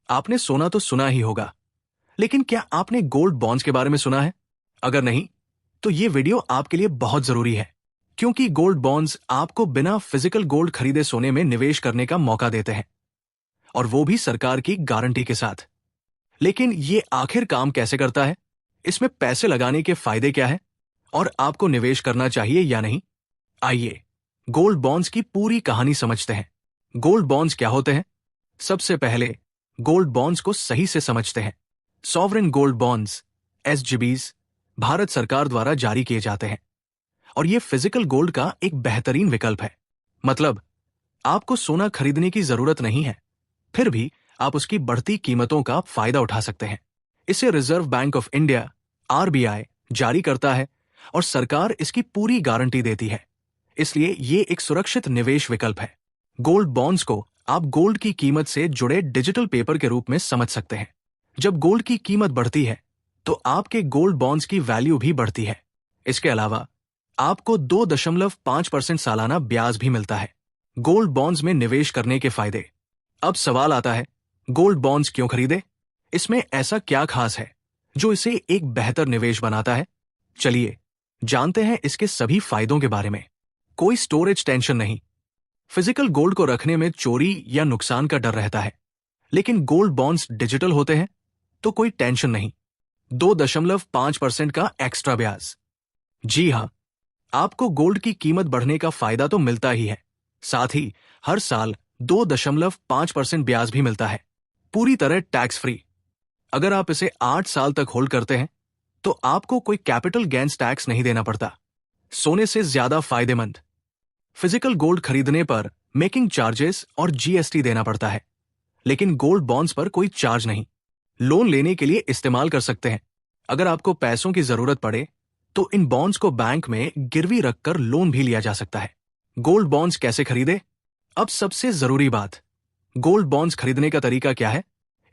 आपने सोना तो सुना ही होगा, लेकिन क्या आपने गोल्ड बॉन्ड्स के बारे में सुना है? अगर नहीं, तो ये वीडियो आपके लिए बहुत जरूरी है, क्योंकि गोल्ड बॉन्ड्स आपको बिना फिजिकल गोल्ड खरीदे सोने में निवेश करने का मौका देते हैं, और वो भी सरकार की गारंटी के साथ। लेकिन ये आखिर काम कैसे करता है? इसमें पैसे लगाने के फायदे क्या है? और आपको निवेश करना चाहिए या नहीं? आइए गोल्ड बॉन्ड्स की पूरी कहानी समझते हैं। गोल्ड बॉन्ड्स क्या होते हैं? सबसे पहले गोल्ड बॉन्ड्स को सही से समझते हैं। Sovereign gold bonds SGBs Bharat सरकार द्वारा जारी किए जाते हैं, और ये फिजिकल गोल्ड का एक बेहतरीन विकल्प है। मतलब आपको सोना खरीदने की जरूरत नहीं है, फिर भी आप उसकी बढ़ती कीमतों का फायदा उठा सकते हैं। इसे reserve bank of India RBI जारी करता है, और सरकार इसकी पूरी गारंटी देती है, इसलिए ये एक सुरक्षित निवेश विकल्प है। गोल्ड बॉन्ड्स को आप गोल्ड की कीमत से जुड़े डिजिटल पेपर के रूप में समझ सकते हैं। जब गोल्ड की कीमत बढ़ती है, तो आपके गोल्ड बॉन्ड्स की वैल्यू भी बढ़ती है। इसके अलावा आपको 2.5% सालाना ब्याज भी मिलता है। गोल्ड बॉन्ड्स में निवेश करने के फायदे। अब सवाल आता है, गोल्ड बॉन्ड्स क्यों खरीदे? इसमें ऐसा क्या खास है जो इसे एक बेहतर निवेश बनाता है? चलिए जानते हैं इसके सभी फायदों के बारे में। कोई स्टोरेज टेंशन नहीं। फिजिकल गोल्ड को रखने में चोरी या नुकसान का डर रहता है, लेकिन गोल्ड बॉन्ड्स डिजिटल होते हैं, तो कोई टेंशन नहीं। 2.5% का एक्स्ट्रा ब्याज। जी हां, आपको गोल्ड की कीमत बढ़ने का फायदा तो मिलता ही है, साथ ही हर साल 2.5% ब्याज भी मिलता है, पूरी तरह टैक्स फ्री। अगर आप इसे 8 साल तक होल्ड करते हैं, तो आपको कोई कैपिटल गेन्स टैक्स नहीं देना पड़ता। सोने से ज्यादा फायदेमंद। फिजिकल गोल्ड खरीदने पर मेकिंग चार्जेस और GST देना पड़ता है, लेकिन गोल्ड बॉन्ड्स पर कोई चार्ज नहीं। लोन लेने के लिए इस्तेमाल कर सकते हैं। अगर आपको पैसों की जरूरत पड़े, तो इन बॉन्ड्स को बैंक में गिरवी रखकर लोन भी लिया जा सकता है। गोल्ड बॉन्ड्स कैसे खरीदे? अब सबसे जरूरी बात, गोल्ड बॉन्ड्स खरीदने का तरीका क्या है?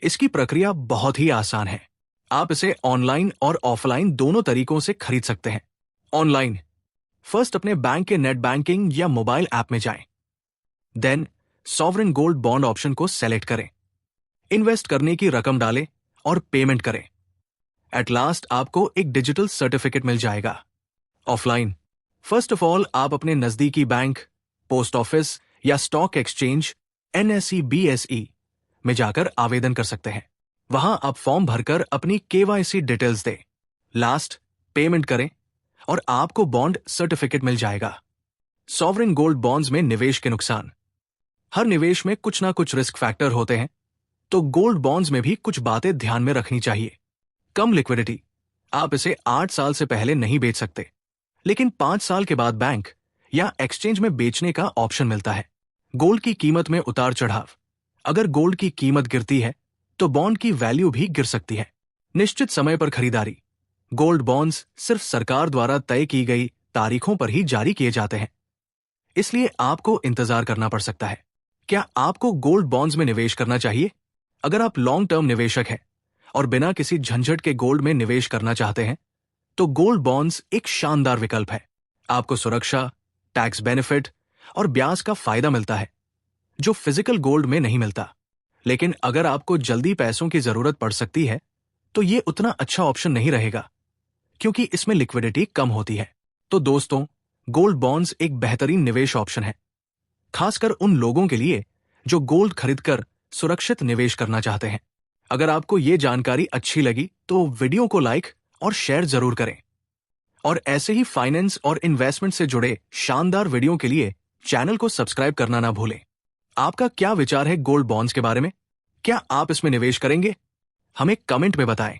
इसकी प्रक्रिया बहुत ही आसान है। आप इसे ऑनलाइन और ऑफलाइन दोनों तरीकों से खरीद सकते हैं। ऑनलाइन, फर्स्ट अपने बैंक के नेट बैंकिंग या मोबाइल ऐप में जाएं। Then sovereign gold bond option को सेलेक्ट करें, इन्वेस्ट करने की रकम डालें और पेमेंट करें। एट लास्ट आपको एक डिजिटल सर्टिफिकेट मिल जाएगा। ऑफलाइन, फर्स्ट ऑफ ऑल आप अपने नजदीकी बैंक, पोस्ट ऑफिस या स्टॉक एक्सचेंज NSE BSE में जाकर आवेदन कर सकते हैं। वहां आप फॉर्म भरकर अपनी KYC डिटेल्स दें, लास्ट पेमेंट करें, और आपको बॉन्ड सर्टिफिकेट मिल जाएगा। सॉवरेन गोल्ड बॉन्ड्स में निवेश के नुकसान। हर निवेश में कुछ ना कुछ रिस्क फैक्टर होते हैं, तो गोल्ड बॉन्ड्स में भी कुछ बातें ध्यान में रखनी चाहिए। कम लिक्विडिटी, आप इसे 8 साल से पहले नहीं बेच सकते, लेकिन 5 साल के बाद बैंक या एक्सचेंज में बेचने का ऑप्शन मिलता है। गोल्ड की कीमत में उतार चढ़ाव, अगर गोल्ड की कीमत गिरती है, तो बॉन्ड की वैल्यू भी गिर सकती है। निश्चित समय पर खरीदारी, गोल्ड बॉन्ड्स सिर्फ सरकार द्वारा तय की गई तारीखों पर ही जारी किए जाते हैं, इसलिए आपको इंतजार करना पड़ सकता है। क्या आपको गोल्ड बॉन्ड्स में निवेश करना चाहिए? अगर आप लॉन्ग टर्म निवेशक हैं और बिना किसी झंझट के गोल्ड में निवेश करना चाहते हैं, तो गोल्ड बॉन्ड्स एक शानदार विकल्प है। आपको सुरक्षा, टैक्स बेनिफिट और ब्याज का फायदा मिलता है, जो फिजिकल गोल्ड में नहीं मिलता। लेकिन अगर आपको जल्दी पैसों की जरूरत पड़ सकती है, तो ये उतना अच्छा ऑप्शन नहीं रहेगा, क्योंकि इसमें लिक्विडिटी कम होती है। तो दोस्तों, गोल्ड बॉन्ड्स एक बेहतरीन निवेश ऑप्शन है, खासकर उन लोगों के लिए जो गोल्ड खरीदकर सुरक्षित निवेश करना चाहते हैं। अगर आपको ये जानकारी अच्छी लगी, तो वीडियो को लाइक और शेयर जरूर करें, और ऐसे ही फाइनेंस और इन्वेस्टमेंट से जुड़े शानदार वीडियो के लिए चैनल को सब्सक्राइब करना ना भूलें। आपका क्या विचार है गोल्ड बॉन्ड्स के बारे में? क्या आप इसमें निवेश करेंगे? हमें कमेंट में बताएं।